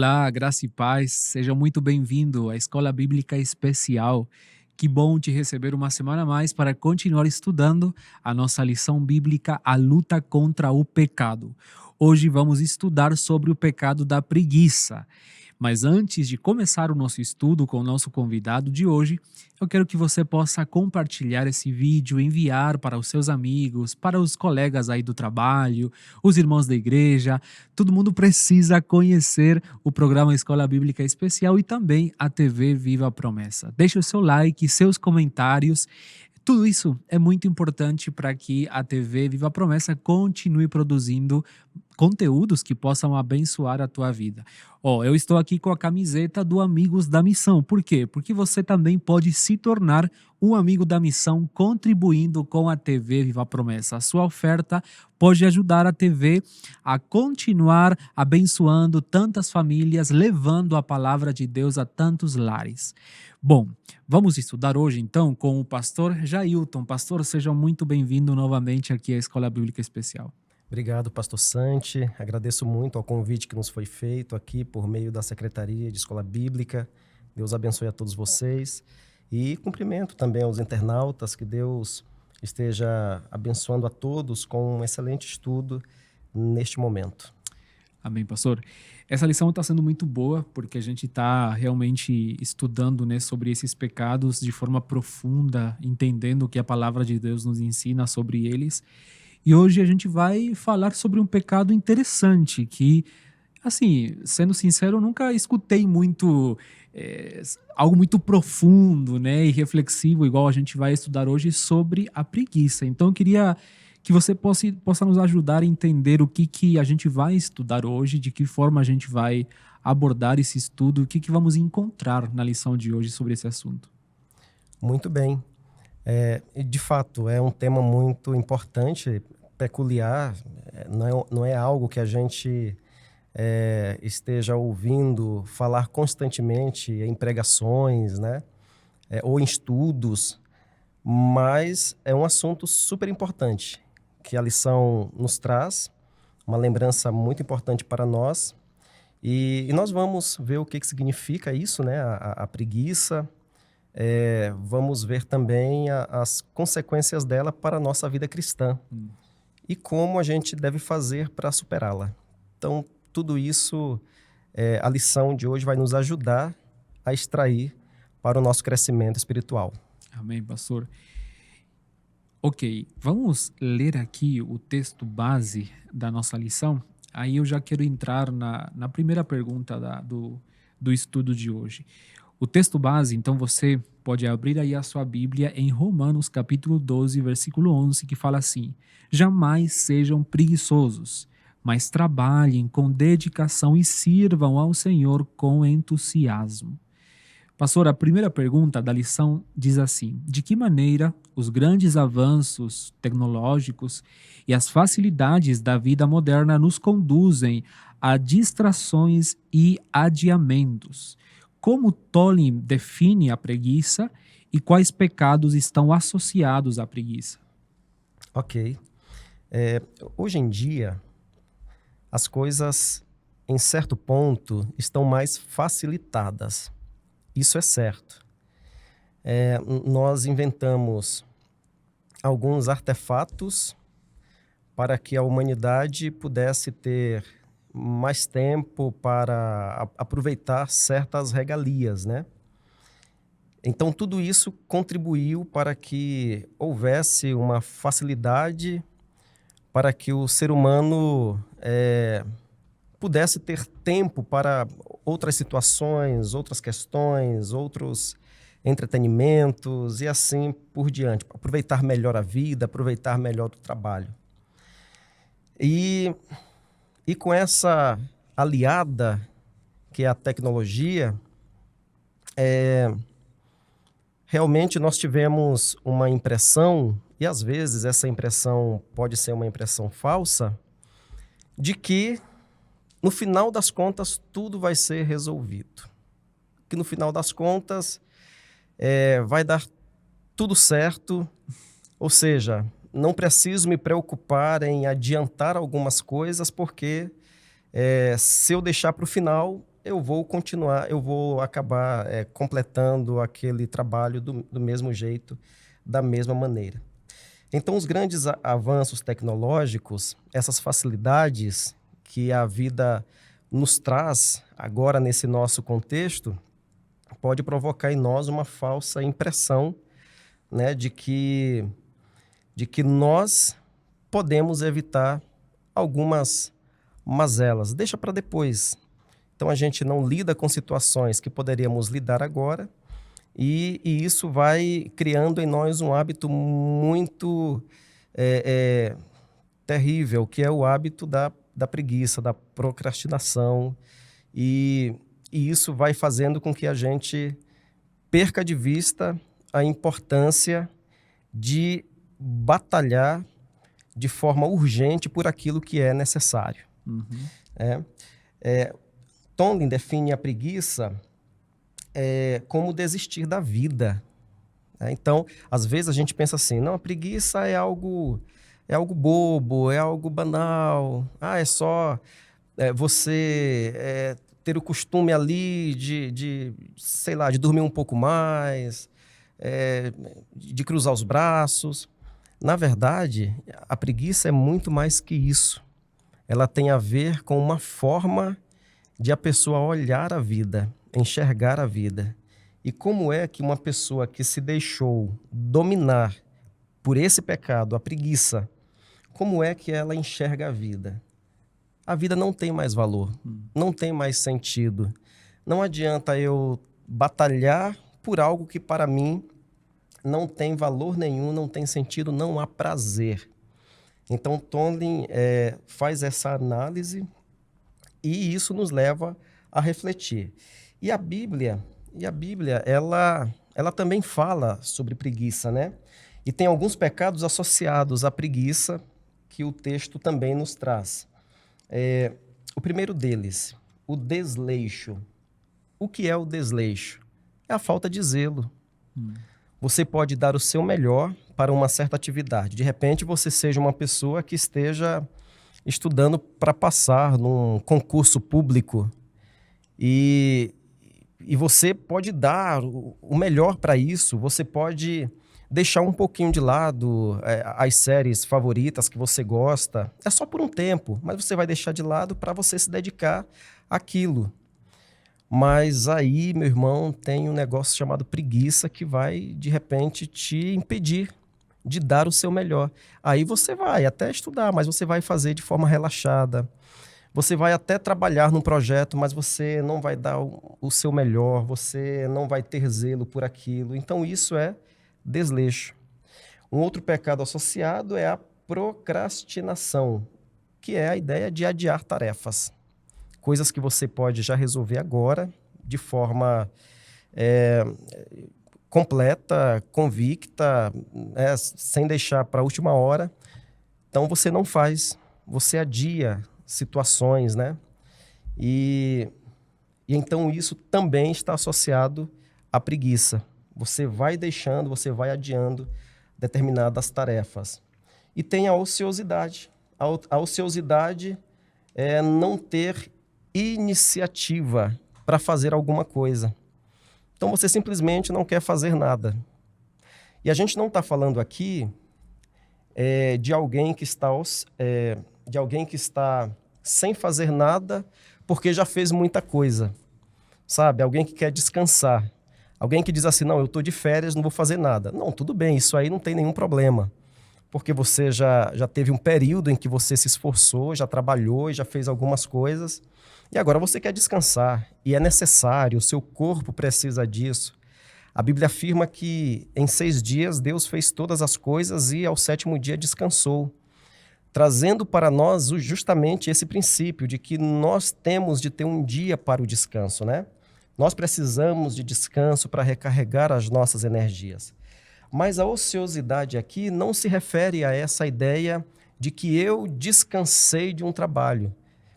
Olá, graça e paz, seja muito bem-vindo à Escola Bíblica Especial. Que bom te receber uma semana a mais para continuar estudando a nossa lição bíblica, a luta contra o pecado. Hoje vamos estudar sobre o pecado da preguiça. Mas antes de começar o nosso estudo com o nosso convidado de hoje, eu quero que você possa compartilhar esse vídeo, enviar para os seus amigos, para os colegas aí do trabalho, os irmãos da igreja. Todo mundo precisa conhecer o programa Escola Bíblica Especial e também a TV Viva a Promessa. Deixe o seu like, seus comentários. Tudo isso é muito importante para que a TV Viva a Promessa continue produzindo conteúdos que possam abençoar a tua vida. Eu estou aqui com a camiseta do Amigos da Missão. Por quê? Porque você também pode se tornar um amigo da missão contribuindo com a TV Viva a Promessa. A sua oferta pode ajudar a TV a continuar abençoando tantas famílias, levando a palavra de Deus a tantos lares. Bom, vamos estudar hoje então com o pastor Jailton. Pastor, seja muito bem-vindo novamente aqui à Escola Bíblica Especial. Obrigado, pastor Santi. Agradeço muito ao convite que nos foi feito aqui por meio da Secretaria de Escola Bíblica. Deus abençoe a todos vocês. E cumprimento também aos internautas, que Deus esteja abençoando a todos com um excelente estudo neste momento. Amém, pastor. Essa lição está sendo muito boa, porque a gente está realmente estudando, né, sobre esses pecados de forma profunda, entendendo o que a palavra de Deus nos ensina sobre eles. E hoje a gente vai falar sobre um pecado interessante que, assim, sendo sincero, eu nunca escutei muito, algo muito profundo, né, e reflexivo, igual a gente vai estudar hoje, sobre a preguiça. Então eu queria que você possa nos ajudar a entender o que a gente vai estudar hoje, de que forma a gente vai abordar esse estudo, o que vamos encontrar na lição de hoje sobre esse assunto. Muito bem. De fato, é um tema muito importante, peculiar, não é algo que a gente esteja ouvindo falar constantemente em pregações, né? Ou em estudos, mas é um assunto super importante, que a lição nos traz, uma lembrança muito importante para nós, e nós vamos ver o que significa isso, né? A preguiça. Vamos ver também as consequências dela para a nossa vida cristã e como a gente deve fazer para superá-la. Então, tudo isso, a lição de hoje vai nos ajudar a extrair para o nosso crescimento espiritual. Amém, pastor. Ok, vamos ler aqui o texto base da nossa lição. Aí eu já quero entrar na primeira pergunta do estudo de hoje. O texto base, então você pode abrir aí a sua Bíblia em Romanos capítulo 12, versículo 11, que fala assim: jamais sejam preguiçosos, mas trabalhem com dedicação e sirvam ao Senhor com entusiasmo. Pastor, a primeira pergunta da lição diz assim: de que maneira os grandes avanços tecnológicos e as facilidades da vida moderna nos conduzem a distrações e adiamentos? Como Tolkien define a preguiça e quais pecados estão associados à preguiça? Ok. Hoje em dia, as coisas, em certo ponto, estão mais facilitadas. Isso é certo. Nós inventamos alguns artefatos para que a humanidade pudesse ter mais tempo para aproveitar certas regalias, né? Então, tudo isso contribuiu para que houvesse uma facilidade para que o ser humano pudesse ter tempo para outras situações, outras questões, outros entretenimentos e assim por diante. Aproveitar melhor a vida, aproveitar melhor o trabalho. E com essa aliada, que é a tecnologia, realmente nós tivemos uma impressão, e às vezes essa impressão pode ser uma impressão falsa, de que no final das contas tudo vai ser resolvido. Que no final das contas vai dar tudo certo, ou seja, não preciso me preocupar em adiantar algumas coisas, porque se eu deixar para o final, eu vou continuar, eu vou acabar completando aquele trabalho do mesmo jeito, da mesma maneira. Então, os grandes avanços tecnológicos, essas facilidades que a vida nos traz agora nesse nosso contexto, pode provocar em nós uma falsa impressão, né, de que nós podemos evitar algumas mazelas. Deixa para depois. Então, a gente não lida com situações que poderíamos lidar agora, e isso vai criando em nós um hábito muito terrível, que é o hábito da preguiça, da procrastinação, e isso vai fazendo com que a gente perca de vista a importância de batalhar de forma urgente por aquilo que é necessário. Tondin define a preguiça como desistir da vida. Então, às vezes a gente pensa assim, não, a preguiça é algo bobo, é algo banal. É só você ter o costume ali sei lá, de dormir um pouco mais, de cruzar os braços. Na verdade, a preguiça é muito mais que isso. Ela tem a ver com uma forma de a pessoa olhar a vida, enxergar a vida. E como é que uma pessoa que se deixou dominar por esse pecado, a preguiça, como é que ela enxerga a vida? A vida não tem mais valor, não tem mais sentido. Não adianta eu batalhar por algo que para mim não tem valor nenhum, não tem sentido, não há prazer. Então, Tondin faz essa análise e isso nos leva a refletir. E a Bíblia, ela também fala sobre preguiça, né? E tem alguns pecados associados à preguiça que o texto também nos traz. O primeiro deles, o desleixo. O que é o desleixo? É a falta de zelo. Você pode dar o seu melhor para uma certa atividade. De repente, você seja uma pessoa que esteja estudando para passar num concurso público e você pode dar o melhor para isso. Você pode deixar um pouquinho de lado as séries favoritas que você gosta. É só por um tempo, mas você vai deixar de lado para você se dedicar àquilo. Mas aí, meu irmão, tem um negócio chamado preguiça que vai, de repente, te impedir de dar o seu melhor. Aí você vai até estudar, mas você vai fazer de forma relaxada. Você vai até trabalhar num projeto, mas você não vai dar o seu melhor, você não vai ter zelo por aquilo. Então, isso é desleixo. Um outro pecado associado é a procrastinação, que é a ideia de adiar tarefas. Coisas que você pode já resolver agora, de forma completa, convicta, sem deixar para a última hora. Então, você não faz, você adia situações, né? E então isso também está associado à preguiça. Você vai deixando, você vai adiando determinadas tarefas. E tem a ociosidade. A ociosidade é não ter iniciativa para fazer alguma coisa. Então você simplesmente não quer fazer nada. E a gente não está falando aqui de alguém que está sem fazer nada porque já fez muita coisa, sabe? Alguém que quer descansar. Alguém que diz assim, não, eu estou de férias, não vou fazer nada. Não, tudo bem, isso aí não tem nenhum problema. Porque você já teve um período em que você se esforçou, já trabalhou e já fez algumas coisas. E agora você quer descansar. E é necessário, o seu corpo precisa disso. A Bíblia afirma que em 6 dias Deus fez todas as coisas e ao 7º dia descansou, trazendo para nós justamente esse princípio de que nós temos de ter um dia para o descanso, né? Nós precisamos de descanso para recarregar as nossas energias. Mas a ociosidade aqui não se refere a essa ideia de que eu descansei de um trabalho,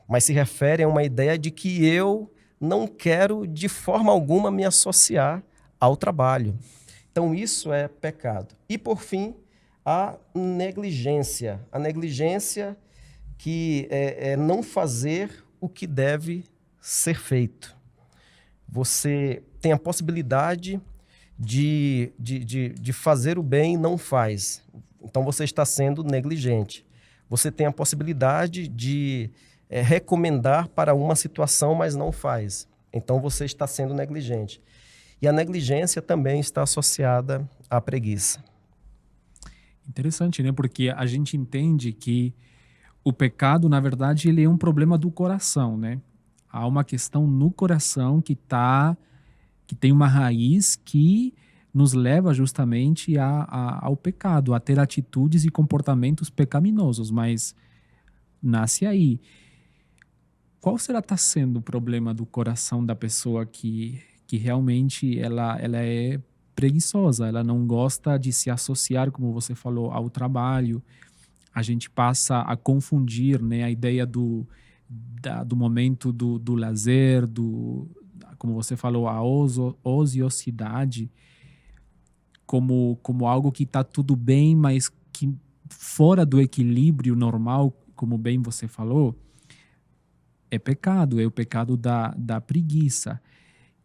mas se refere a uma ideia de que eu não quero de forma alguma me associar ao trabalho. Então isso é pecado. E por fim, a negligência. A negligência que é não fazer o que deve ser feito. Você tem a possibilidade de fazer o bem e não faz. Então você está sendo negligente. Você tem a possibilidade de recomendar para uma situação, mas não faz. Então você está sendo negligente. E a negligência também está associada à preguiça. Interessante, né? Porque a gente entende que o pecado, na verdade, ele é um problema do coração, né? Há uma questão no coração que tem uma raiz que nos leva justamente ao pecado, a ter atitudes e comportamentos pecaminosos, mas nasce aí. Qual será estar sendo o problema do coração da pessoa que realmente ela é preguiçosa, ela não gosta de se associar, como você falou, ao trabalho? A gente passa a confundir, né, a ideia do momento do lazer, como você falou, a ociosidade, como algo que está tudo bem, mas que fora do equilíbrio normal, como bem você falou, é pecado, é o pecado da preguiça.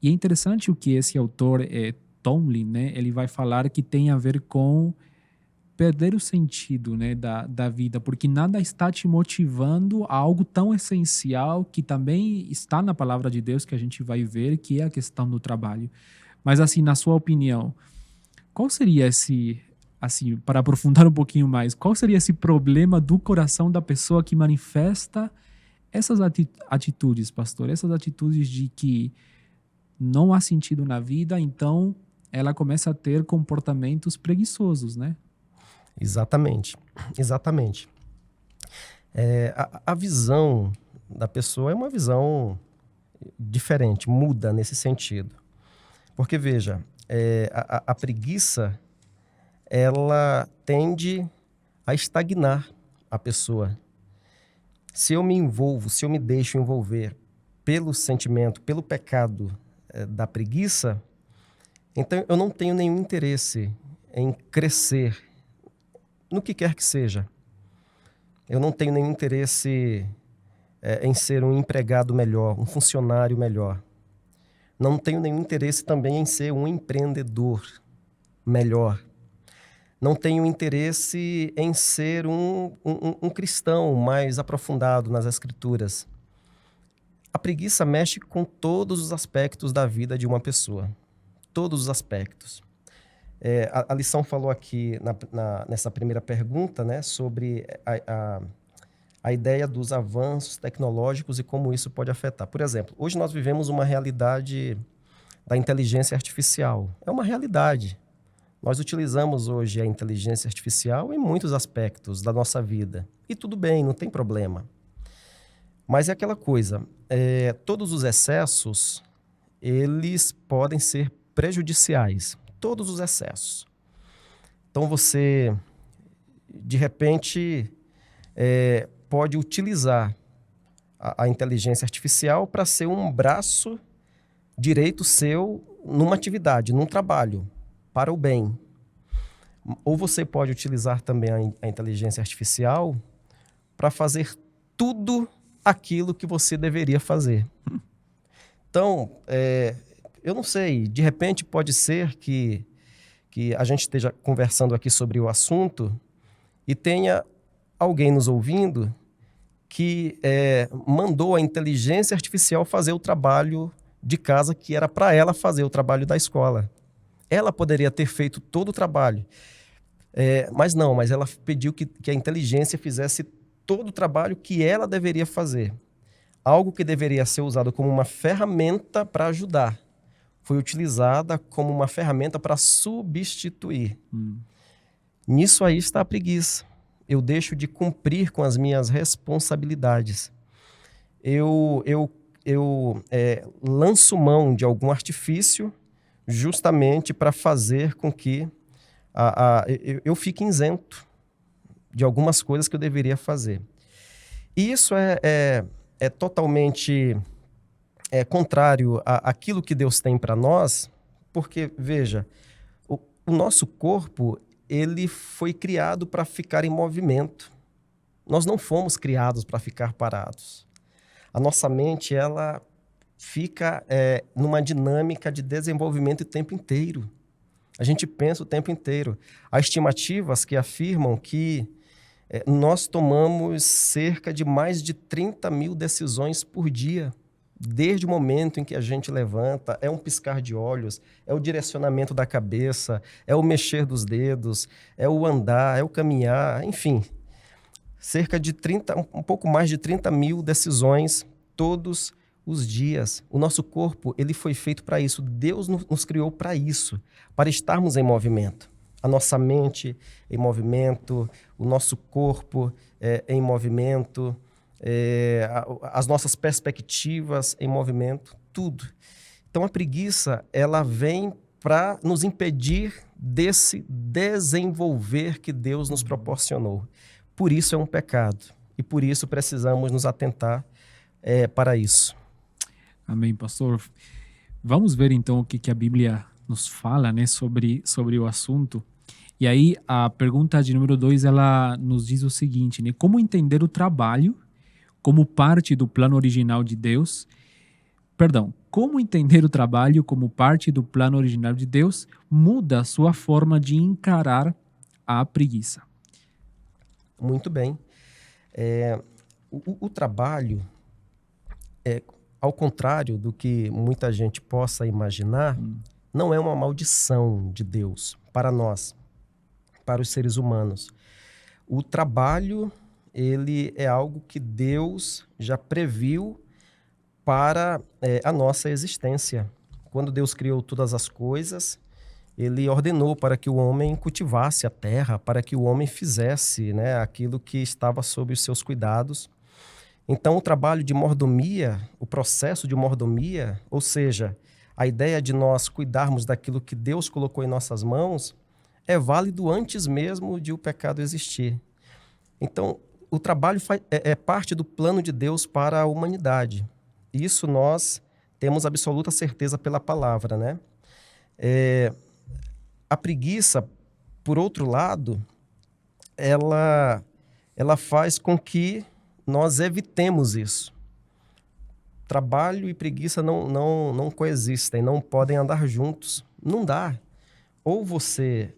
E é interessante o que esse autor, Tomlin, né, ele vai falar que tem a ver com perder o sentido, né, da vida, porque nada está te motivando a algo tão essencial que também está na palavra de Deus, que a gente vai ver, que é a questão do trabalho. Mas, assim, na sua opinião, qual seria assim, para aprofundar um pouquinho mais, qual seria esse problema do coração da pessoa que manifesta essas atitudes, pastor? Essas atitudes de que não há sentido na vida, então ela começa a ter comportamentos preguiçosos, né? Exatamente. A visão da pessoa é uma visão diferente, muda nesse sentido. Porque, veja, a preguiça, ela tende a estagnar a pessoa. Se eu me deixo envolver pelo sentimento, pelo pecado da preguiça, então eu não tenho nenhum interesse em crescer no que quer que seja. Eu não tenho nenhum interesse em ser um empregado melhor, um funcionário melhor. Não tenho nenhum interesse também em ser um empreendedor melhor. Não tenho interesse em ser um cristão mais aprofundado nas Escrituras. A preguiça mexe com todos os aspectos da vida de uma pessoa. Todos os aspectos. A lição falou aqui nessa primeira pergunta, né, sobre a ideia dos avanços tecnológicos e como isso pode afetar. Por exemplo, hoje nós vivemos uma realidade da inteligência artificial. É uma realidade. Nós utilizamos hoje a inteligência artificial em muitos aspectos da nossa vida. E tudo bem, não tem problema. Mas é aquela coisa, todos os excessos, eles podem ser prejudiciais. Todos os excessos. Então você, de repente, pode utilizar a inteligência artificial para ser um braço direito seu numa atividade, num trabalho, para o bem. Ou você pode utilizar também a inteligência artificial para fazer tudo aquilo que você deveria fazer. Então, eu não sei, de repente pode ser que a gente esteja conversando aqui sobre o assunto e tenha alguém nos ouvindo que mandou a inteligência artificial fazer o trabalho de casa que era para ela fazer o trabalho da escola. Ela poderia ter feito todo o trabalho, mas ela pediu que a inteligência fizesse todo o trabalho que ela deveria fazer. Algo que deveria ser usado como uma ferramenta para ajudar, foi utilizada como uma ferramenta para substituir. Nisso aí está a preguiça. Eu deixo de cumprir com as minhas responsabilidades. Eu lanço mão de algum artifício justamente para fazer com que eu fique isento de algumas coisas que eu deveria fazer. E isso é totalmente contrário àquilo que Deus tem para nós, porque, veja, o nosso corpo, ele foi criado para ficar em movimento. Nós não fomos criados para ficar parados. A nossa mente, ela fica numa dinâmica de desenvolvimento o tempo inteiro. A gente pensa o tempo inteiro. Há estimativas que afirmam que nós tomamos cerca de mais de 30 mil decisões por dia, desde o momento em que a gente levanta, é um piscar de olhos, é o direcionamento da cabeça, é o mexer dos dedos, é o andar, é o caminhar, enfim. Cerca de um pouco mais de 30 mil decisões todos os dias. O nosso corpo, ele foi feito para isso. Deus nos criou para isso, para estarmos em movimento. A nossa mente em movimento, o nosso corpo em movimento, as nossas perspectivas em movimento, tudo. Então a preguiça, ela vem para nos impedir desse desenvolver que Deus nos proporcionou. Por isso é um pecado e por isso precisamos nos atentar para isso. Amém, pastor. Vamos ver então o que a Bíblia nos fala, né, sobre o assunto. E aí a pergunta de número 2, ela nos diz o seguinte, né? Como entender o trabalho como parte do plano original de Deus? Perdão, como entender o trabalho como parte do plano original de Deus muda a sua forma de encarar a preguiça? Muito bem. O trabalho, ao contrário do que muita gente possa imaginar, não é uma maldição de Deus para nós, para os seres humanos. O trabalho, ele é algo que Deus já previu para a nossa existência. Quando Deus criou todas as coisas, ele ordenou para que o homem cultivasse a terra, para que o homem fizesse, né, aquilo que estava sob os seus cuidados. Então, o trabalho de mordomia, o processo de mordomia, ou seja, a ideia de nós cuidarmos daquilo que Deus colocou em nossas mãos, é válido antes mesmo de o pecado existir. Então, o trabalho é parte do plano de Deus para a humanidade. Isso nós temos absoluta certeza pela palavra, né? A preguiça, por outro lado, ela faz com que nós evitemos isso. Trabalho e preguiça não coexistem, não podem andar juntos. Não dá. Ou você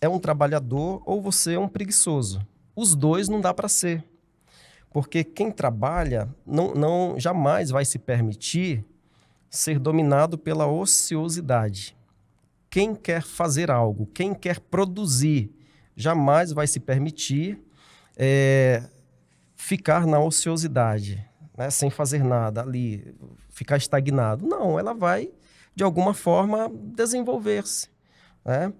é um trabalhador ou você é um preguiçoso. Os dois não dá para ser. Porque quem trabalha jamais vai se permitir ser dominado pela ociosidade. Quem quer fazer algo, quem quer produzir, jamais vai se permitir ficar na ociosidade, né, sem fazer nada ali, ficar estagnado. Não, ela vai, de alguma forma, desenvolver-se, né?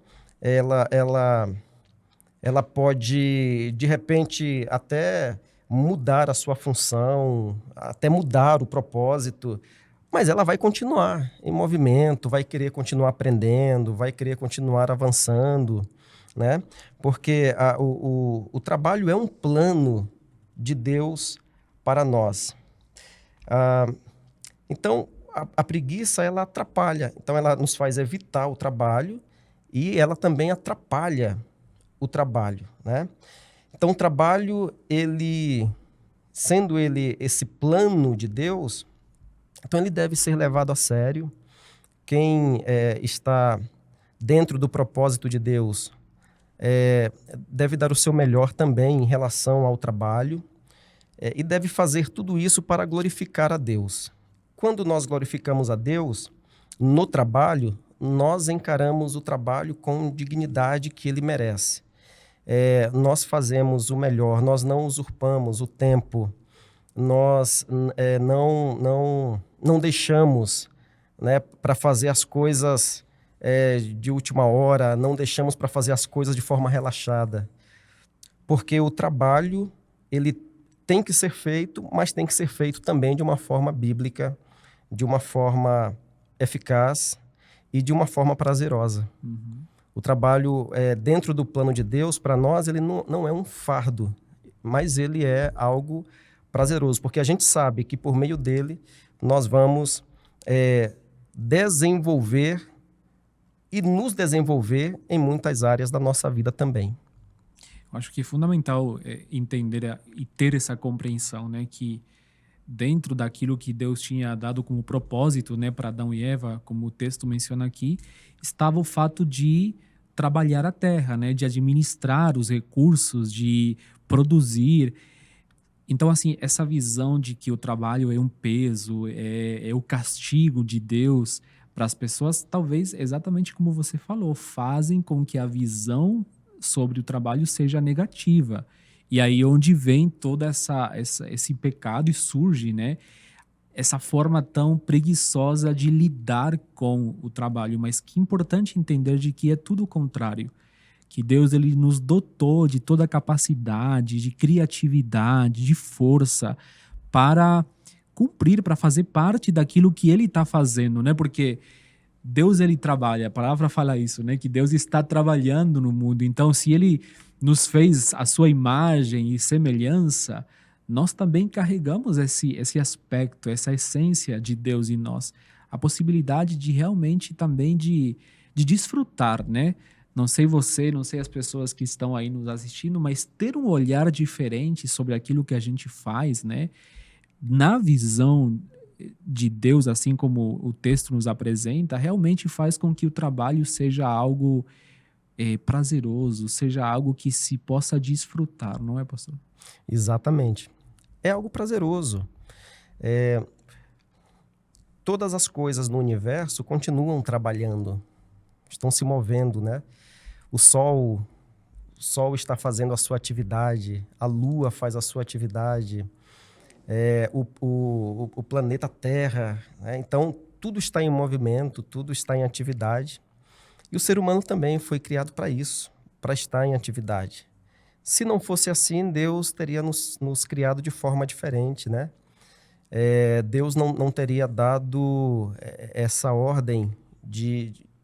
Ela pode, de repente, até mudar a sua função, até mudar o propósito, mas ela vai continuar em movimento, vai querer continuar aprendendo, vai querer continuar avançando, né? Porque o trabalho é um plano de Deus para nós. Então, a preguiça, ela atrapalha. Então, ela nos faz evitar o trabalho e ela também atrapalha o trabalho, né? Então, o trabalho, sendo ele esse plano de Deus, então ele deve ser levado a sério. Quem está dentro do propósito de Deus deve dar o seu melhor também em relação ao trabalho e deve fazer tudo isso para glorificar a Deus. Quando nós glorificamos a Deus no trabalho, nós encaramos o trabalho com dignidade que ele merece. Nós fazemos o melhor, nós não usurpamos o tempo, nós não deixamos, né, para fazer as coisas de última hora, não deixamos para fazer as coisas de forma relaxada. Porque o trabalho, ele tem que ser feito, mas tem que ser feito também de uma forma bíblica, de uma forma eficaz e de uma forma prazerosa. Uhum. O trabalho dentro do plano de Deus, para nós, ele não é um fardo, mas ele é algo prazeroso, porque a gente sabe que por meio dele nós vamos desenvolver e nos desenvolver em muitas áreas da nossa vida também. Eu acho que é fundamental entender e ter essa compreensão, né, que dentro daquilo que Deus tinha dado como propósito, né, para Adão e Eva, como o texto menciona aqui, estava o fato de trabalhar a terra, né, de administrar os recursos, de produzir. Então, assim, essa visão de que o trabalho é um peso, é o castigo de Deus para as pessoas, talvez exatamente como você falou, fazem com que a visão sobre o trabalho seja negativa. E aí onde vem toda esse pecado e surge, né, essa forma tão preguiçosa de lidar com o trabalho. Mas que importante entender de que é tudo o contrário, que Deus ele nos dotou de toda a capacidade, de criatividade, de força para cumprir, para fazer parte daquilo que Ele está fazendo, né? Porque Deus ele trabalha, a palavra fala isso, né? Que Deus está trabalhando no mundo. Então, se Ele nos fez a sua imagem e semelhança, nós também carregamos esse aspecto, essa essência de Deus em nós, a possibilidade de realmente também de desfrutar, né? Não sei você, não sei as pessoas que estão aí nos assistindo, mas ter um olhar diferente sobre aquilo que a gente faz, né? Na visão de Deus, assim como o texto nos apresenta, realmente faz com que o trabalho seja algo prazeroso, seja algo que se possa desfrutar, não é, pastor? Exatamente. É algo prazeroso. Todas as coisas no universo continuam trabalhando, estão se movendo, né? O sol está fazendo a sua atividade, a lua faz a sua atividade, o planeta Terra, né? Então, tudo está em movimento, tudo está em atividade. E o ser humano também foi criado para isso, para estar em atividade. Se não fosse assim, Deus teria nos criado de forma diferente, né? Deus não teria dado essa ordem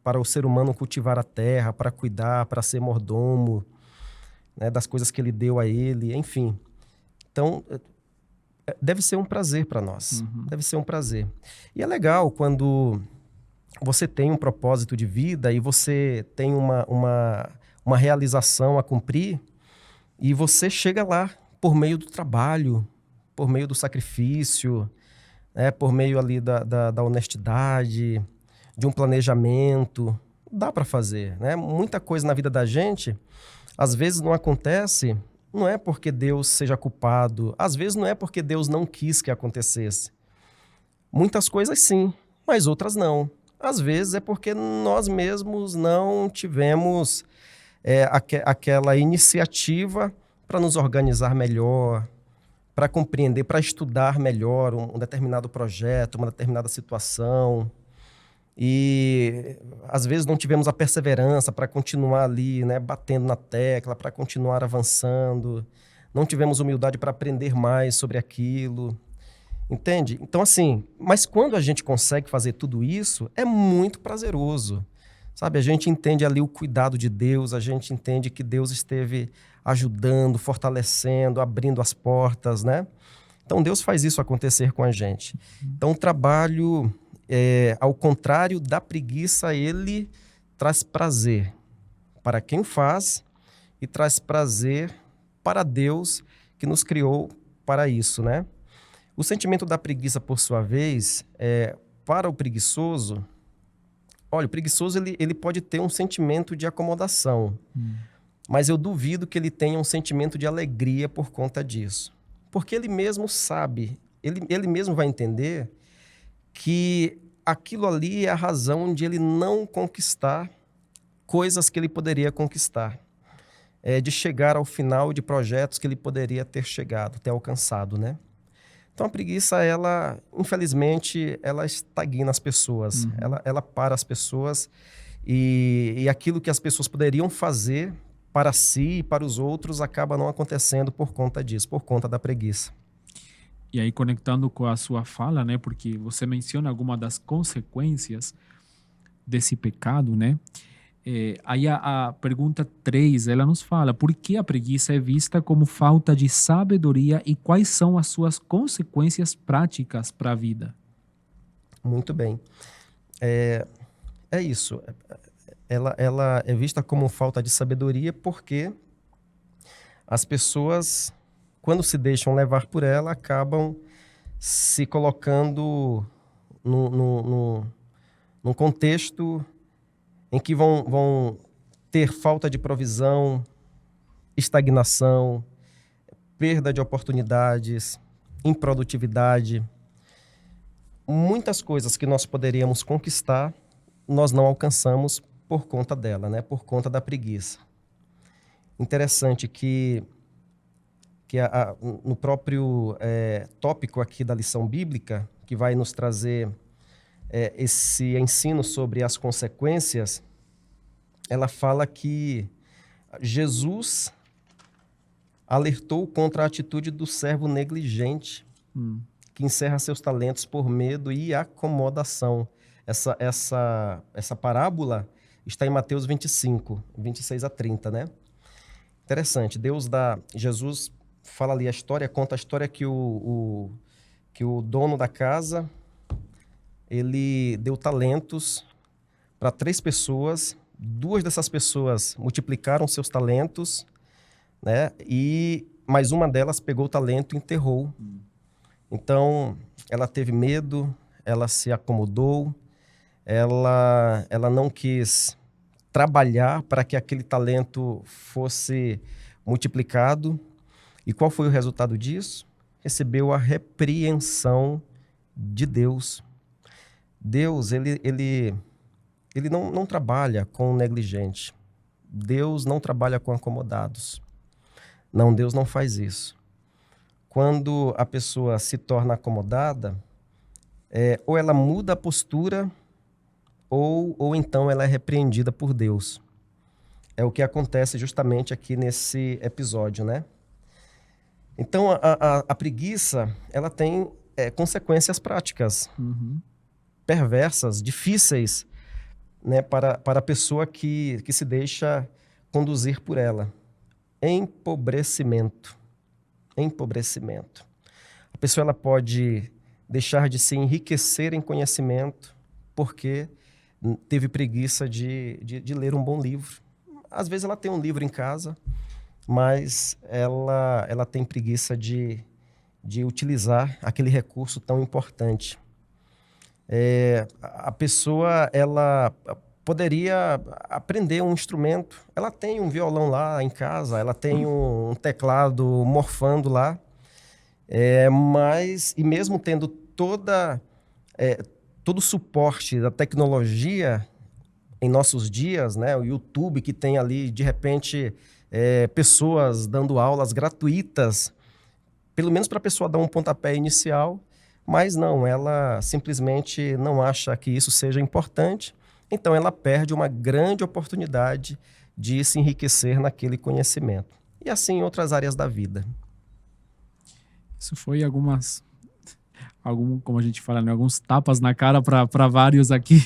para o ser humano cultivar a terra, para cuidar, para ser mordomo, né, das coisas que ele deu a ele, enfim. Então, deve ser um prazer para nós, deve ser um prazer. E é legal quando você tem um propósito de vida e você tem uma realização a cumprir e você chega lá por meio do trabalho, por meio do sacrifício, né, por meio ali da honestidade, de um planejamento. Dá para fazer, né? Muita coisa na vida da gente, às vezes não acontece, não é porque Deus seja culpado, às vezes não é porque Deus não quis que acontecesse. Muitas coisas sim, mas outras não. Às vezes é porque nós mesmos não tivemos aquela iniciativa para nos organizar melhor, para compreender, para estudar melhor um determinado projeto, uma determinada situação. E às vezes não tivemos a perseverança para continuar ali, né, batendo na tecla, para continuar avançando. Não tivemos humildade para aprender mais sobre aquilo. Entende? Então, assim, mas quando a gente consegue fazer tudo isso, é muito prazeroso. Sabe, a gente entende ali o cuidado de Deus, a gente entende que Deus esteve ajudando, fortalecendo, abrindo as portas, né? Então, Deus faz isso acontecer com a gente. Então, o trabalho, ao contrário da preguiça, ele traz prazer para quem faz e traz prazer para Deus que nos criou para isso, né? O sentimento da preguiça, por sua vez, para o preguiçoso, olha, o preguiçoso ele pode ter um sentimento de acomodação, mas eu duvido que ele tenha um sentimento de alegria por conta disso. Porque ele mesmo sabe, ele mesmo vai entender que aquilo ali é a razão de ele não conquistar coisas que ele poderia conquistar, de chegar ao final de projetos que ele poderia ter chegado, ter alcançado, né? Então, a preguiça, infelizmente, ela estagna as pessoas, ela para as pessoas e aquilo que as pessoas poderiam fazer para si e para os outros acaba não acontecendo por conta disso, por conta da preguiça. E aí, conectando com a sua fala, né, porque você menciona alguma das consequências desse pecado, né? Aí a pergunta 3, ela nos fala: por que a preguiça é vista como falta de sabedoria e quais são as suas consequências práticas para a vida? Muito bem. É isso. Ela é vista como falta de sabedoria porque as pessoas, quando se deixam levar por ela, acabam se colocando num contexto em que vão ter falta de provisão, estagnação, perda de oportunidades, improdutividade. Muitas coisas que nós poderíamos conquistar, nós não alcançamos por conta dela, né? Por conta da preguiça. Interessante que no próprio tópico aqui da lição bíblica, que vai nos trazer esse ensino sobre as consequências, ela fala que Jesus alertou contra a atitude do servo negligente, que encerra seus talentos por medo e acomodação. Essa parábola está em Mateus 25, 26 a 30, né? Interessante, Jesus fala ali conta a história que o dono da casa, ele deu talentos para 3 pessoas, 2 dessas pessoas multiplicaram seus talentos, né? E mais uma delas pegou o talento e enterrou. Então, ela teve medo, ela se acomodou, ela não quis trabalhar para que aquele talento fosse multiplicado. E qual foi o resultado disso? Recebeu a repreensão de Deus. Deus, ele não trabalha com negligente. Deus não trabalha com acomodados. Não, Deus não faz isso. Quando a pessoa se torna acomodada, ou ela muda a postura, ou então ela é repreendida por Deus. É o que acontece justamente aqui nesse episódio, né? Então, a preguiça, ela tem consequências práticas, perversas, difíceis, né, para a pessoa que se deixa conduzir por ela. Empobrecimento. A pessoa ela pode deixar de se enriquecer em conhecimento porque teve preguiça de ler um bom livro. Às vezes ela tem um livro em casa, mas ela tem preguiça de utilizar aquele recurso tão importante. A pessoa ela poderia aprender um instrumento. Ela tem um violão lá em casa, ela tem um teclado morfando lá, mas, e mesmo tendo todo o suporte da tecnologia em nossos dias, né, o YouTube que tem ali, de repente, pessoas dando aulas gratuitas, pelo menos para a pessoa dar um pontapé inicial, mas não, ela simplesmente não acha que isso seja importante. Então, ela perde uma grande oportunidade de se enriquecer naquele conhecimento. E assim em outras áreas da vida. Isso foi como a gente fala, né? Alguns tapas na cara para vários aqui,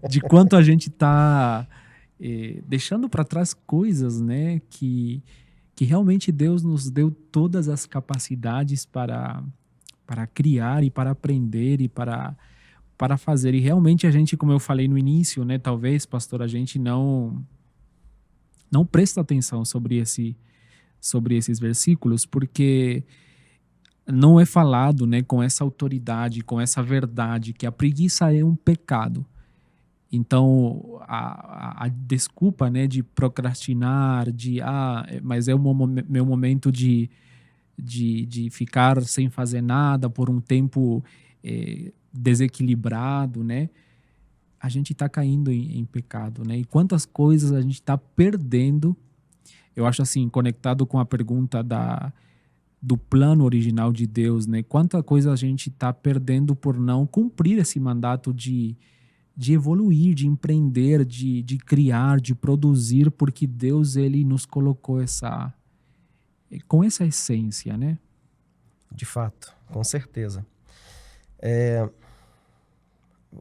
de quanto a gente está deixando para trás coisas, né? Que realmente Deus nos deu todas as capacidades para criar e para aprender e para fazer. E realmente a gente, como eu falei no início, né, talvez, pastor, a gente não presta atenção sobre esses versículos, porque não é falado, né, com essa autoridade, com essa verdade, que a preguiça é um pecado. Então, a desculpa, né, de procrastinar, mas é o meu momento de ficar sem fazer nada por um tempo desequilibrado, né? A gente está caindo em pecado, né? E quantas coisas a gente está perdendo. Eu acho assim, conectado com a pergunta do plano original de Deus, né? Quanta coisa a gente está perdendo por não cumprir esse mandato de evoluir, de empreender, de criar, de produzir, porque Deus ele nos colocou com essa essência, né? De fato, com certeza.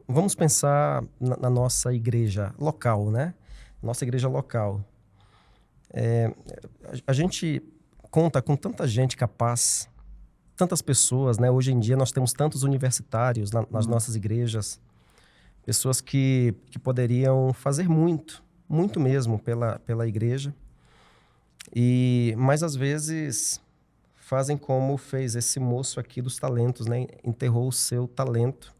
Vamos pensar na nossa igreja local, né? Nossa igreja local. A gente conta com tanta gente capaz, tantas pessoas, né? Hoje em dia nós temos tantos universitários nas nossas igrejas, pessoas que poderiam fazer muito, muito mesmo pela igreja, mas às vezes fazem como fez esse moço aqui dos talentos, né? Enterrou o seu talento.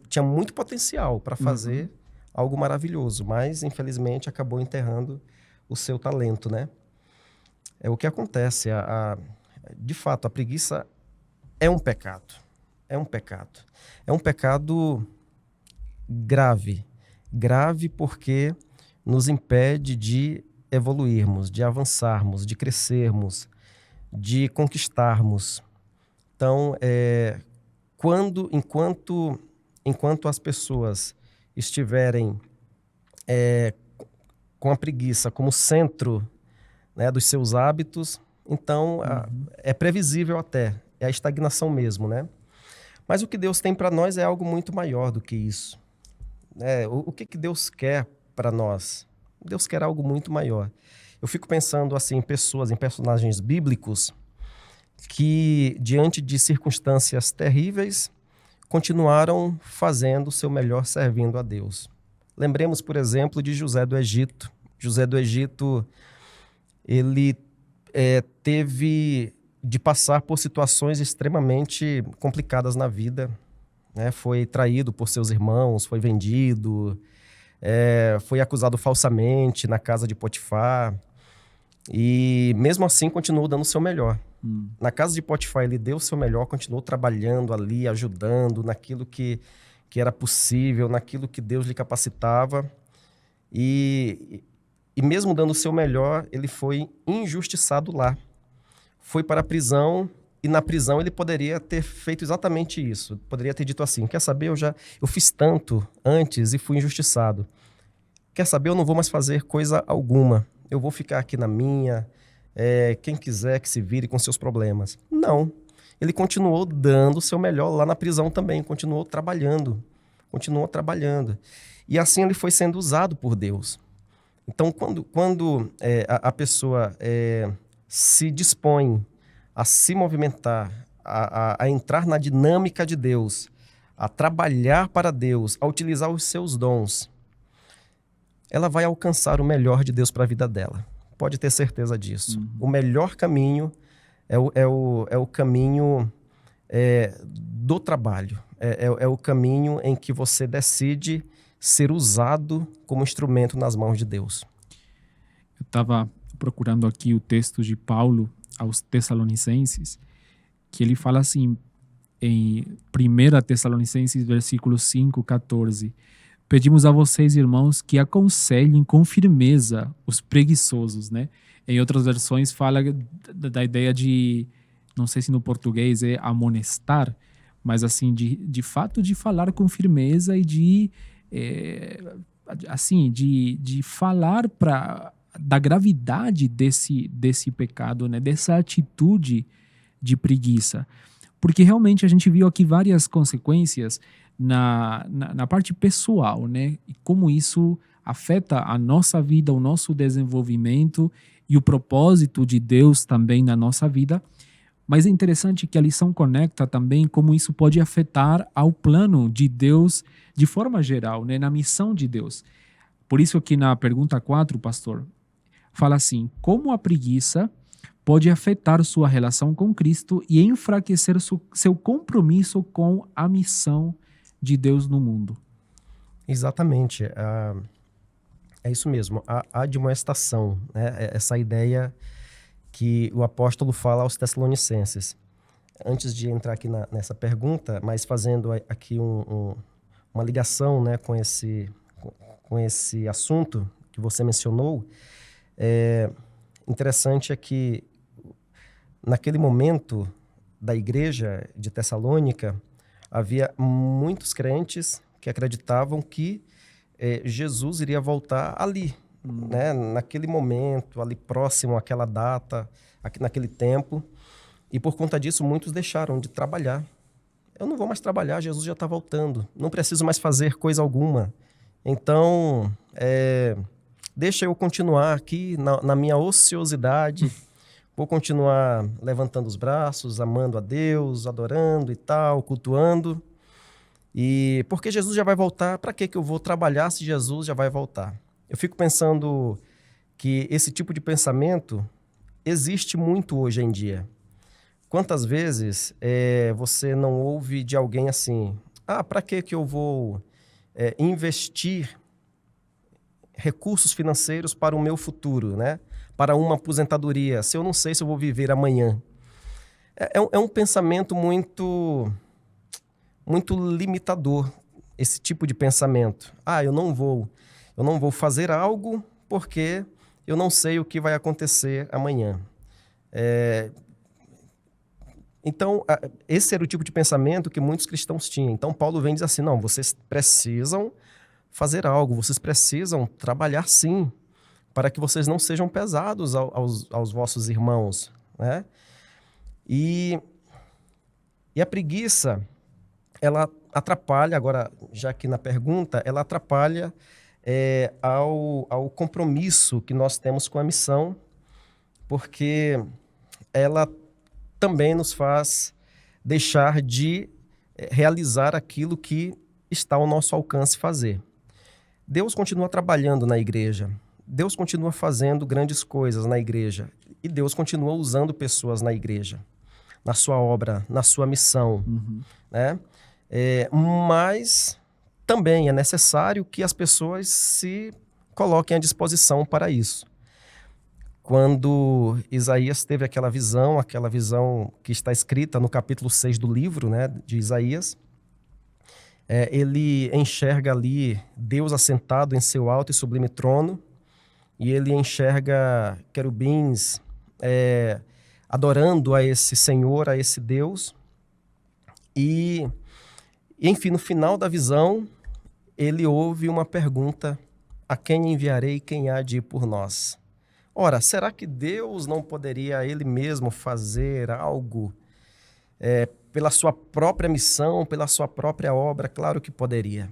Tinha muito potencial para fazer algo maravilhoso, mas infelizmente acabou enterrando o seu talento, né? É o que acontece. De fato, a preguiça é um pecado. É um pecado. É um pecado grave. Grave porque nos impede de evoluirmos, de avançarmos, de crescermos, de conquistarmos. Então, enquanto as pessoas estiverem com a preguiça como centro, né, dos seus hábitos, então é previsível até, é a estagnação mesmo, né? Mas o que Deus tem para nós é algo muito maior do que isso. O que Deus quer para nós? Deus quer algo muito maior. Eu fico pensando assim, em personagens bíblicos que, diante de circunstâncias terríveis, continuaram fazendo o seu melhor servindo a Deus. Lembremos, por exemplo, de José do Egito. José do Egito, ele teve de passar por situações extremamente complicadas na vida, né? Foi traído por seus irmãos, foi vendido, foi acusado falsamente na casa de Potifar, e mesmo assim continuou dando o seu melhor. Na casa de Potifar ele deu o seu melhor, continuou trabalhando ali, ajudando naquilo que era possível, naquilo que Deus lhe capacitava, e mesmo dando o seu melhor, ele foi injustiçado lá. Foi para a prisão, e na prisão ele poderia ter feito exatamente isso. Poderia ter dito assim, quer saber, eu fiz tanto antes e fui injustiçado. Quer saber, eu não vou mais fazer coisa alguma. Eu vou ficar aqui na minha, quem quiser que se vire com seus problemas. Não. Ele continuou dando o seu melhor lá na prisão também, continuou trabalhando. E assim ele foi sendo usado por Deus. Então, quando a pessoa se dispõe a se movimentar, a entrar na dinâmica de Deus, a trabalhar para Deus, a utilizar os seus dons, ela vai alcançar o melhor de Deus para a vida dela. Pode ter certeza disso. O melhor caminho é o caminho do trabalho. É o caminho em que você decide ser usado como instrumento nas mãos de Deus. Eu estava procurando aqui o texto de Paulo aos Tessalonicenses, que ele fala assim, em 1 Tessalonicenses, versículo 5, 14. Pedimos a vocês, irmãos, que aconselhem com firmeza os preguiçosos, né? Em outras versões fala da ideia de, não sei se no português é amonestar, mas assim, de fato de falar com firmeza e de falar da gravidade desse pecado, né? Dessa atitude de preguiça. Porque realmente a gente viu aqui várias consequências na parte pessoal, né? E como isso afeta a nossa vida, o nosso desenvolvimento e o propósito de Deus também na nossa vida. Mas é interessante que a lição conecta também como isso pode afetar ao plano de Deus de forma geral, né? Na missão de Deus. Por isso que na pergunta 4, pastor, fala assim, como a preguiça pode afetar sua relação com Cristo e enfraquecer seu compromisso com a missão de Deus no mundo. Exatamente. É isso mesmo. A admoestação, né? Essa ideia que o apóstolo fala aos Tessalonicenses. Antes de entrar aqui nessa pergunta, mas fazendo aqui uma ligação, né, com esse assunto que você mencionou, interessante é que naquele momento da igreja de Tessalônica, havia muitos crentes que acreditavam que Jesus iria voltar ali, né? Naquele momento, ali próximo àquela data, naquele tempo. E por conta disso, muitos deixaram de trabalhar. Eu não vou mais trabalhar, Jesus já está voltando. Não preciso mais fazer coisa alguma. Então, deixa eu continuar aqui na minha ociosidade. Vou continuar levantando os braços, amando a Deus, adorando e tal, cultuando. E porque Jesus já vai voltar, para que eu vou trabalhar se Jesus já vai voltar? Eu fico pensando que esse tipo de pensamento existe muito hoje em dia. Quantas vezes você não ouve de alguém assim, para que eu vou investir recursos financeiros para o meu futuro, né? Para uma aposentadoria, se eu não sei se eu vou viver amanhã. É um pensamento muito limitador, esse tipo de pensamento. Eu não vou fazer algo porque eu não sei o que vai acontecer amanhã. Então, esse era o tipo de pensamento que muitos cristãos tinham. Então, Paulo vem e diz assim, não, vocês precisam fazer algo, vocês precisam trabalhar sim, para que vocês não sejam pesados aos vossos irmãos, né? E a preguiça, ela atrapalha, agora, já que na pergunta, ela atrapalha ao compromisso que nós temos com a missão, porque ela também nos faz deixar de realizar aquilo que está ao nosso alcance fazer. Deus continua trabalhando na igreja, Deus continua fazendo grandes coisas na igreja e Deus continua usando pessoas na igreja, na sua obra, na sua missão, né? Mas também é necessário que as pessoas se coloquem à disposição para isso. Quando Isaías teve aquela visão que está escrita no capítulo 6 do livro, né, de Isaías, ele enxerga ali Deus assentado em seu alto e sublime trono, e ele enxerga querubins adorando a esse Senhor, a esse Deus, e enfim, no final da visão, ele ouve uma pergunta: a quem enviarei, quem há de ir por nós? Ora, será que Deus não poderia ele mesmo fazer algo pela sua própria missão, pela sua própria obra? Claro que poderia.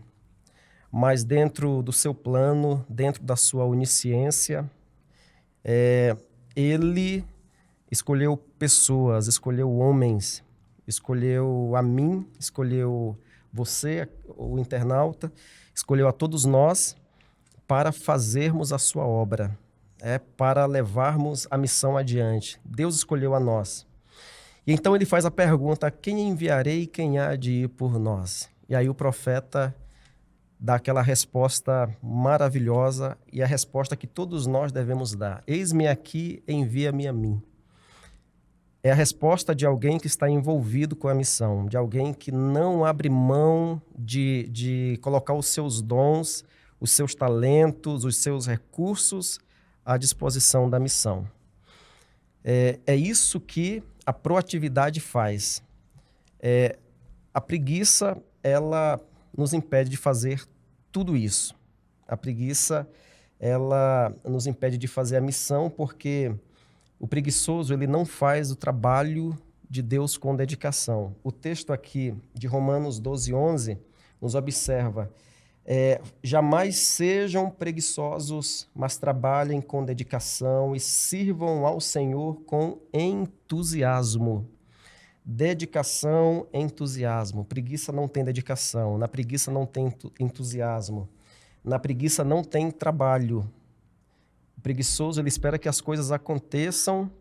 Mas dentro do seu plano, dentro da sua onisciência, ele escolheu pessoas, escolheu homens, escolheu a mim, escolheu você, o internauta, escolheu a todos nós para fazermos a sua obra. Para levarmos a missão adiante. Deus escolheu a nós. E então ele faz a pergunta: quem enviarei e quem há de ir por nós? E aí o profeta dá aquela resposta maravilhosa e a resposta que todos nós devemos dar: eis-me aqui, envia-me a mim. É a resposta de alguém que está envolvido com a missão, de alguém que não abre mão de colocar os seus dons, os seus talentos, os seus recursos à disposição da missão. É isso que a proatividade faz. A preguiça, ela nos impede de fazer tudo isso. A preguiça, ela nos impede de fazer a missão, porque o preguiçoso, ele não faz o trabalho de Deus com dedicação. O texto aqui de Romanos 12:11 nos observa: jamais sejam preguiçosos, mas trabalhem com dedicação e sirvam ao Senhor com entusiasmo. Dedicação, entusiasmo. Preguiça não tem dedicação, na preguiça não tem entusiasmo, na preguiça não tem trabalho. O preguiçoso, ele espera que as coisas aconteçam,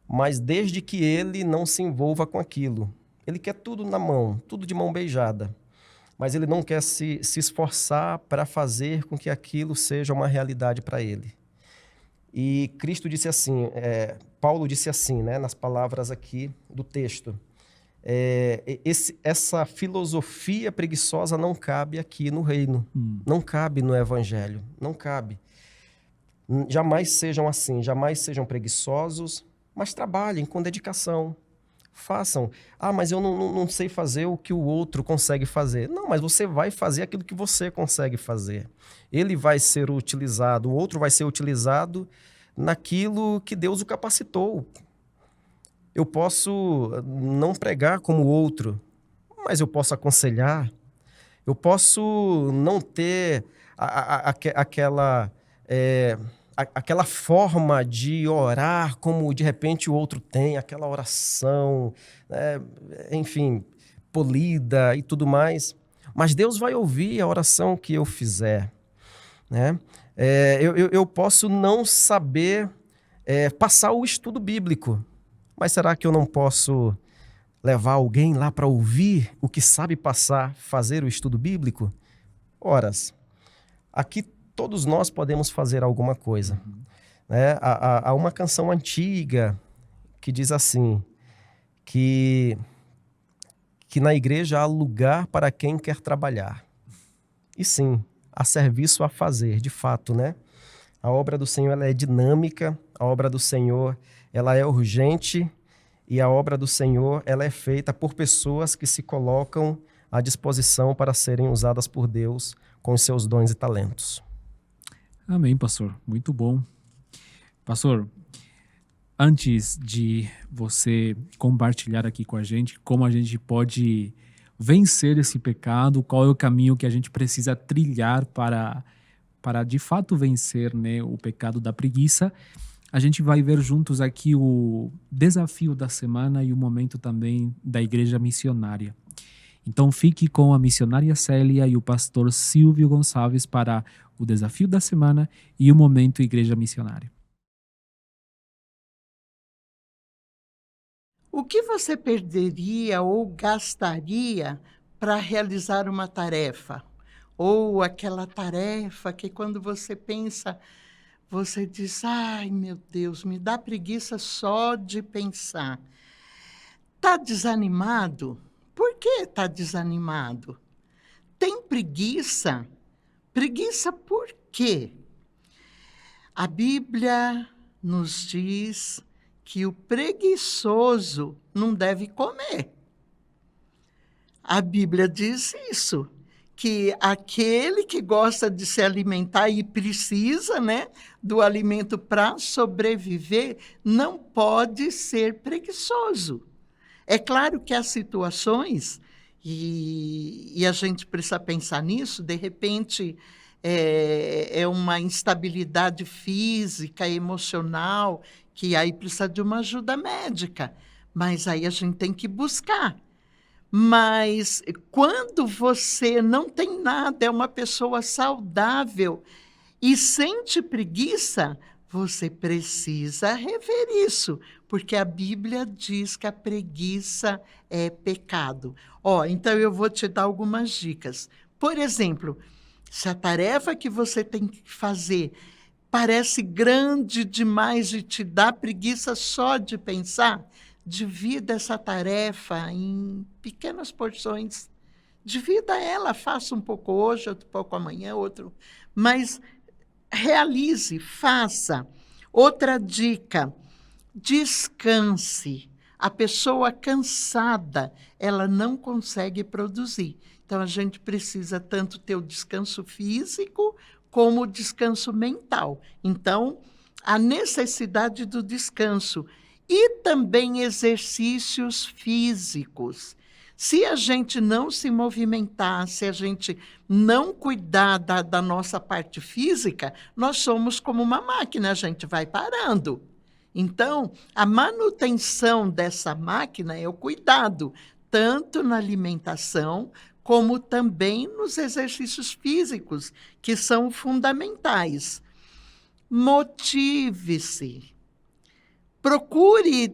mas desde que ele não se envolva com aquilo. Ele quer tudo na mão, tudo de mão beijada. Mas ele não quer se esforçar para fazer com que aquilo seja uma realidade para ele. E Cristo disse assim, Paulo disse assim, né, nas palavras aqui do texto: essa filosofia preguiçosa não cabe aqui no reino, não cabe no evangelho, não cabe. Jamais sejam assim, jamais sejam preguiçosos, mas trabalhem com dedicação. Façam. Mas eu não sei fazer o que o outro consegue fazer. Não, mas você vai fazer aquilo que você consegue fazer. Ele vai ser utilizado, o outro vai ser utilizado naquilo que Deus o capacitou. Eu posso não pregar como o outro, mas eu posso aconselhar. Eu posso não ter aquela forma de orar como de repente o outro tem, aquela oração, enfim, polida e tudo mais. Mas Deus vai ouvir a oração que eu fizer, né? Eu posso não saber passar o estudo bíblico, Mas será que eu não posso levar alguém lá para ouvir o que sabe passar, fazer o estudo bíblico? Horas, aqui todos nós podemos fazer alguma coisa. Né? Há uma canção antiga que diz assim, que na igreja há lugar para quem quer trabalhar. E sim, há serviço a fazer, de fato, né? A obra do Senhor ela é dinâmica, a obra do Senhor ela é urgente e a obra do Senhor ela é feita por pessoas que se colocam à disposição para serem usadas por Deus com os seus dons e talentos. Amém, pastor. Muito bom. Pastor, antes de você compartilhar aqui com a gente como a gente pode vencer esse pecado, qual é o caminho que a gente precisa trilhar para de fato vencer, né, o pecado da preguiça, a gente vai ver juntos aqui o desafio da semana e o momento também da igreja missionária. Então fique com a missionária Célia e o pastor Silvio Gonçalves para o desafio da semana e o momento igreja missionária. O que você perderia ou gastaria para realizar uma tarefa? Ou aquela tarefa que quando você pensa, você diz, ai meu Deus, me dá preguiça só de pensar. Está desanimado? Por que está desanimado? Tem preguiça? Preguiça por quê? A Bíblia nos diz que o preguiçoso não deve comer. A Bíblia diz isso, que aquele que gosta de se alimentar e precisa, né, do alimento para sobreviver, não pode ser preguiçoso. É claro que há situações, e a gente precisa pensar nisso, de repente é uma instabilidade física, emocional, que aí precisa de uma ajuda médica, mas aí a gente tem que buscar. Mas quando você não tem nada, é uma pessoa saudável e sente preguiça, você precisa rever isso, porque a Bíblia diz que a preguiça é pecado. Então eu vou te dar algumas dicas. Por exemplo, se a tarefa que você tem que fazer parece grande demais e te dá preguiça só de pensar, divida essa tarefa em pequenas porções. Divida ela, faça um pouco hoje, outro pouco amanhã, outro. Mas realize, faça. Outra dica, descanse. A pessoa cansada, ela não consegue produzir. Então, a gente precisa tanto ter o descanso físico como o descanso mental. Então, a necessidade do descanso e também exercícios físicos. Se a gente não se movimentar, se a gente não cuidar da nossa parte física, nós somos como uma máquina, a gente vai parando. Então, a manutenção dessa máquina é o cuidado, tanto na alimentação, como também nos exercícios físicos, que são fundamentais. Motive-se. Procure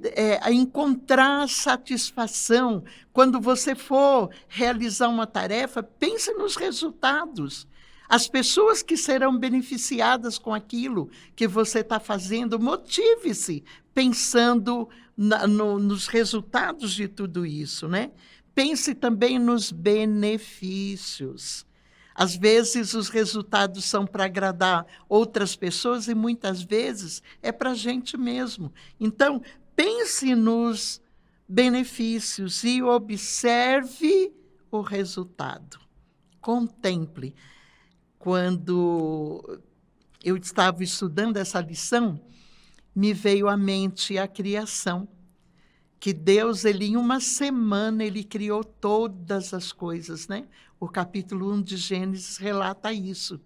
encontrar satisfação. Quando você for realizar uma tarefa, pense nos resultados. As pessoas que serão beneficiadas com aquilo que você está fazendo, motive-se pensando nos resultados de tudo isso, né? Pense também nos benefícios. Às vezes, os resultados são para agradar outras pessoas e, muitas vezes, é para a gente mesmo. Então, pense nos benefícios e observe o resultado. Contemple. Quando eu estava estudando essa lição, me veio à mente a criação. Que Deus, em uma semana, ele criou todas as coisas, né? O capítulo 1 de Gênesis relata isso.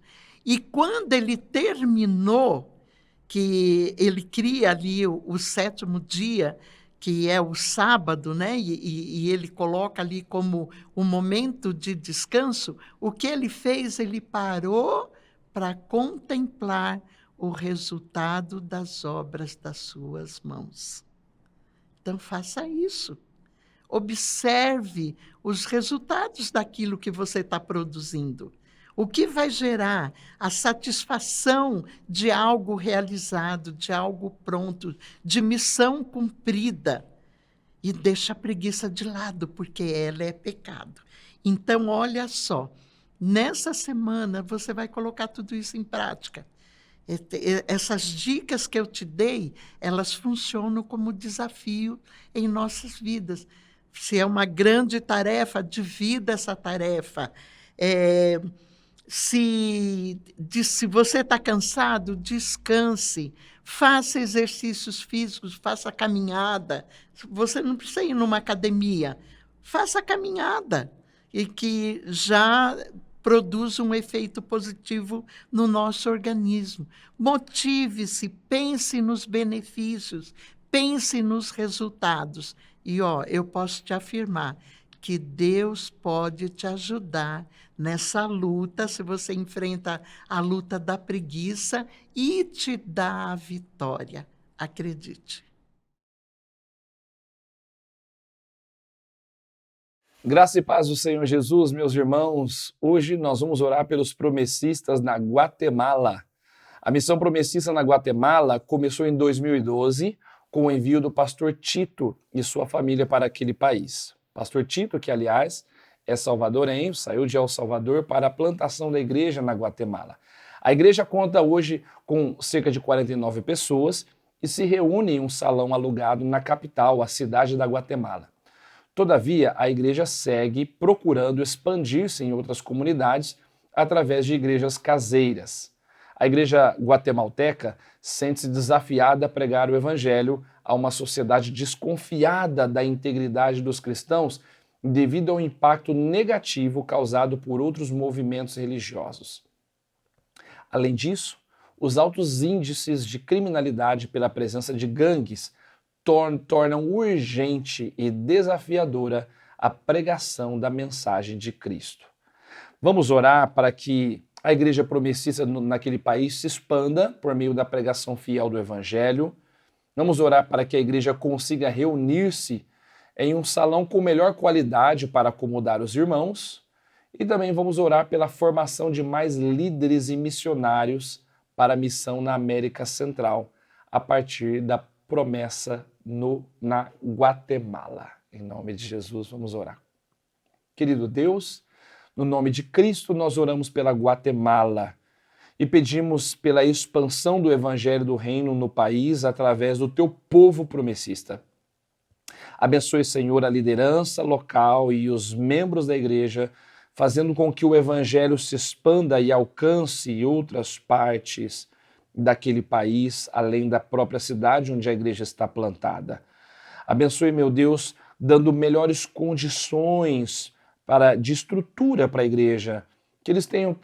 E quando ele terminou, que ele cria ali o sétimo dia, que é o sábado, né? E ele coloca ali como um momento de descanso, o que ele fez? Ele parou para contemplar o resultado das obras das suas mãos. Então, faça isso. Observe os resultados daquilo que você está produzindo. O que vai gerar a satisfação de algo realizado, de algo pronto, de missão cumprida. E deixa a preguiça de lado, porque ela é pecado. Então, olha só, nessa semana você vai colocar tudo isso em prática. Essas dicas que eu te dei, elas funcionam como desafio em nossas vidas. Se é uma grande tarefa, divida essa tarefa. Se você está cansado, descanse. Faça exercícios físicos, faça caminhada. Você não precisa ir numa academia. Faça caminhada. E que já produz um efeito positivo no nosso organismo. Motive-se, pense nos benefícios, pense nos resultados. E, eu posso te afirmar que Deus pode te ajudar nessa luta, se você enfrenta a luta da preguiça, e te dá a vitória. Acredite. Graça e paz do Senhor Jesus, meus irmãos. Hoje nós vamos orar pelos promessistas na Guatemala. A missão promessista na Guatemala começou em 2012 com o envio do pastor Tito e sua família para aquele país. Pastor Tito, que aliás é salvadorenho, saiu de El Salvador para a plantação da igreja na Guatemala. A igreja conta hoje com cerca de 49 pessoas e se reúne em um salão alugado na capital, a cidade da Guatemala. Todavia, a igreja segue procurando expandir-se em outras comunidades através de igrejas caseiras. A igreja guatemalteca sente-se desafiada a pregar o evangelho a uma sociedade desconfiada da integridade dos cristãos devido ao impacto negativo causado por outros movimentos religiosos. Além disso, os altos índices de criminalidade pela presença de gangues tornam urgente e desafiadora a pregação da mensagem de Cristo. Vamos orar para que a igreja promessista naquele país se expanda por meio da pregação fiel do Evangelho. Vamos orar para que a igreja consiga reunir-se em um salão com melhor qualidade para acomodar os irmãos. E também vamos orar pela formação de mais líderes e missionários para a missão na América Central, a partir da promessa na Guatemala. Em nome de Jesus, vamos orar. Querido Deus, no nome de Cristo, nós oramos pela Guatemala e pedimos pela expansão do Evangelho do Reino no país através do teu povo promessista. Abençoe, Senhor, a liderança local e os membros da igreja, fazendo com que o Evangelho se expanda e alcance outras partes daquele país, além da própria cidade onde a igreja está plantada. Abençoe, meu Deus, dando melhores condições de estrutura para a igreja, que eles tenham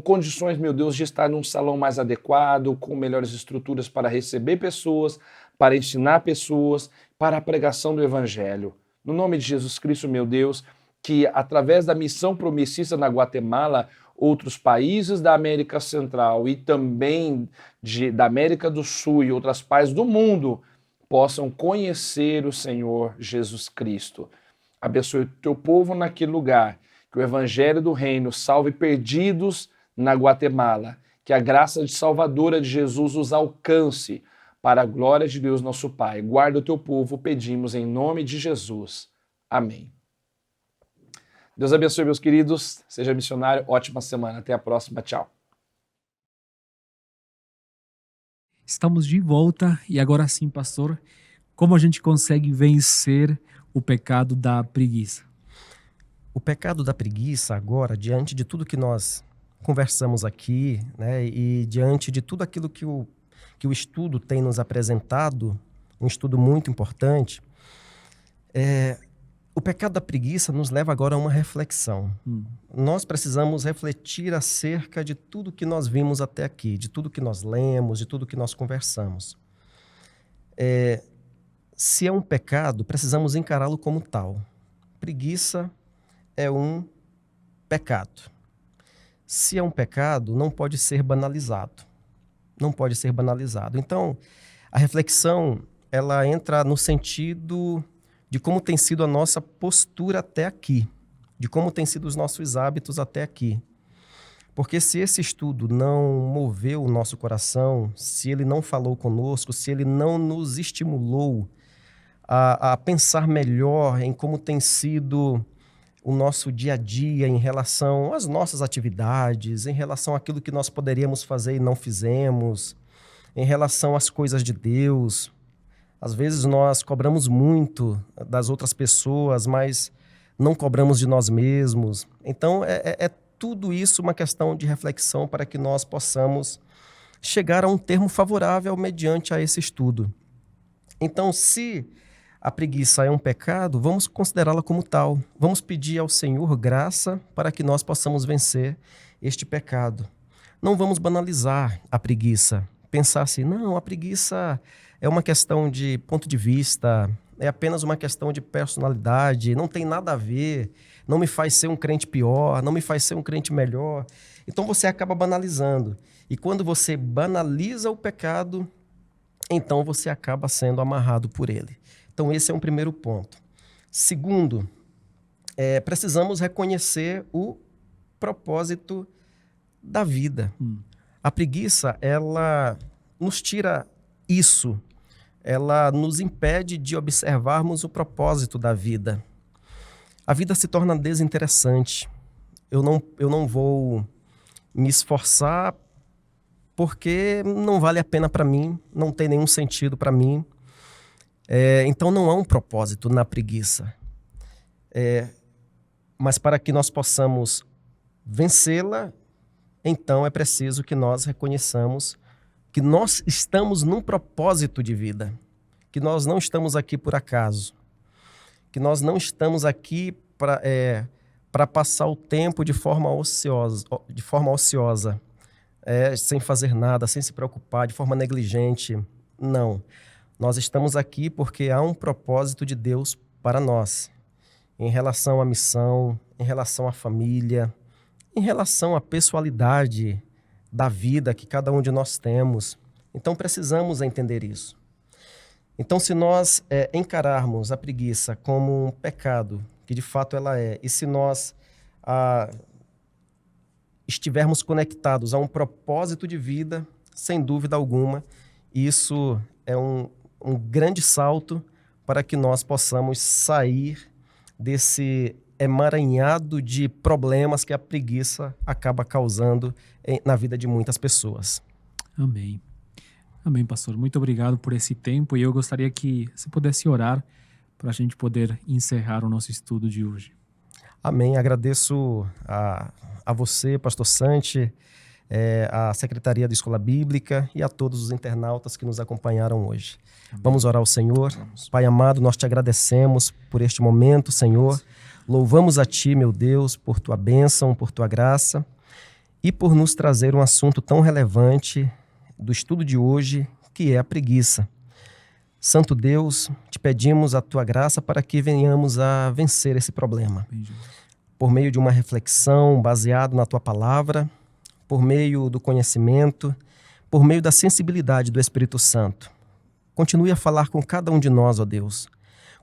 condições, meu Deus, de estar num salão mais adequado, com melhores estruturas para receber pessoas, para ensinar pessoas, para a pregação do Evangelho. No nome de Jesus Cristo, meu Deus, que através da missão promessista na Guatemala, outros países da América Central e também da América do Sul e outras partes do mundo possam conhecer o Senhor Jesus Cristo. Abençoe o teu povo naquele lugar, que o Evangelho do Reino salve perdidos na Guatemala, que a graça salvadora de Jesus os alcance para a glória de Deus nosso Pai. Guarda o teu povo, pedimos em nome de Jesus. Amém. Deus abençoe, meus queridos. Seja missionário. Ótima semana. Até a próxima. Tchau. Estamos de volta e agora sim, pastor, como a gente consegue vencer o pecado da preguiça? O pecado da preguiça agora, diante de tudo que nós conversamos aqui, né, e diante de tudo aquilo que o estudo tem nos apresentado, um estudo muito importante, o pecado da preguiça nos leva agora a uma reflexão. Nós precisamos refletir acerca de tudo que nós vimos até aqui, de tudo que nós lemos, de tudo que nós conversamos. Se é um pecado, precisamos encará-lo como tal. Preguiça é um pecado. Se é um pecado, não pode ser banalizado. Não pode ser banalizado. Então, a reflexão ela entra no sentido de como tem sido a nossa postura até aqui, de como tem sido os nossos hábitos até aqui. Porque se esse estudo não moveu o nosso coração, se ele não falou conosco, se ele não nos estimulou a pensar melhor em como tem sido o nosso dia a dia em relação às nossas atividades, em relação àquilo que nós poderíamos fazer e não fizemos, em relação às coisas de Deus. Às vezes nós cobramos muito das outras pessoas, mas não cobramos de nós mesmos. Então é tudo isso uma questão de reflexão para que nós possamos chegar a um termo favorável mediante a esse estudo. Então, se a preguiça é um pecado, vamos considerá-la como tal. Vamos pedir ao Senhor graça para que nós possamos vencer este pecado. Não vamos banalizar a preguiça. Pensar assim, não, a preguiça é uma questão de ponto de vista, é apenas uma questão de personalidade, não tem nada a ver, não me faz ser um crente pior, não me faz ser um crente melhor. Então você acaba banalizando. E quando você banaliza o pecado, então você acaba sendo amarrado por ele. Então, esse é um primeiro ponto. Segundo, precisamos reconhecer o propósito da vida. A preguiça, ela nos tira isso, ela nos impede de observarmos o propósito da vida. A vida se torna desinteressante. Eu não vou me esforçar porque não vale a pena para mim, não tem nenhum sentido para mim. Então não há um propósito na preguiça. Mas para que nós possamos vencê-la, então é preciso que nós reconheçamos que nós estamos num propósito de vida, que nós não estamos aqui por acaso, que nós não estamos aqui para passar o tempo de forma ociosa, sem fazer nada, sem se preocupar, de forma negligente. Não. Nós estamos aqui porque há um propósito de Deus para nós, em relação à missão, em relação à família, em relação à pessoalidade da vida que cada um de nós temos. Então precisamos entender isso. Então, se nós encararmos a preguiça como um pecado, que de fato ela é, e se nós estivermos conectados a um propósito de vida, sem dúvida alguma, isso é um grande salto para que nós possamos sair desse emaranhado de problemas que a preguiça acaba causando na vida de muitas pessoas. Amém. Amém, pastor. Muito obrigado por esse tempo e eu gostaria que você pudesse orar para a gente poder encerrar o nosso estudo de hoje. Amém. Agradeço a você, pastor Santi, à Secretaria da Escola Bíblica e a todos os internautas que nos acompanharam hoje. Amém. Vamos orar ao Senhor. Vamos. Pai amado, nós te agradecemos por este momento, Senhor. Louvamos a Ti, meu Deus, por Tua bênção, por Tua graça e por nos trazer um assunto tão relevante do estudo de hoje, que é a preguiça. Santo Deus, te pedimos a Tua graça para que venhamos a vencer esse problema. Por meio de uma reflexão baseada na Tua palavra, por meio do conhecimento, por meio da sensibilidade do Espírito Santo. Continue a falar com cada um de nós, ó Deus.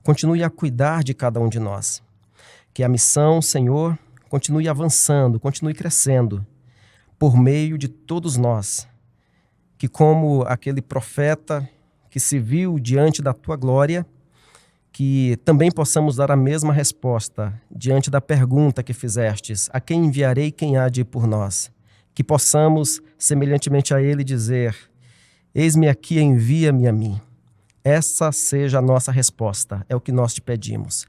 Continue a cuidar de cada um de nós. Que a missão, Senhor, continue avançando, continue crescendo por meio de todos nós. Que como aquele profeta que se viu diante da Tua glória, que também possamos dar a mesma resposta diante da pergunta que fizestes: a quem enviarei, quem há de ir por nós? Que possamos, semelhantemente a ele, dizer: eis-me aqui, envia-me a mim. Essa seja a nossa resposta, é o que nós te pedimos.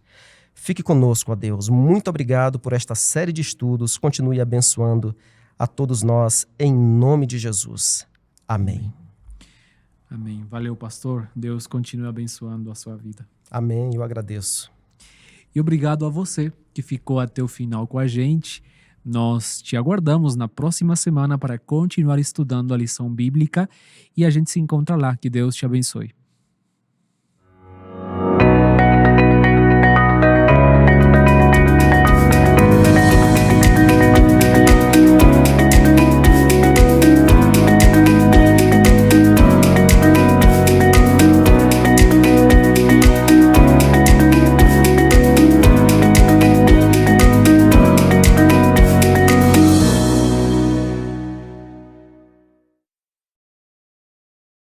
Fique conosco, ó Deus. Muito obrigado por esta série de estudos. Continue abençoando a todos nós, em nome de Jesus. Amém. Amém. Valeu, pastor. Deus continue abençoando a sua vida. Amém, eu agradeço. E obrigado a você que ficou até o final com a gente. Nós te aguardamos na próxima semana para continuar estudando a lição bíblica e a gente se encontra lá. Que Deus te abençoe.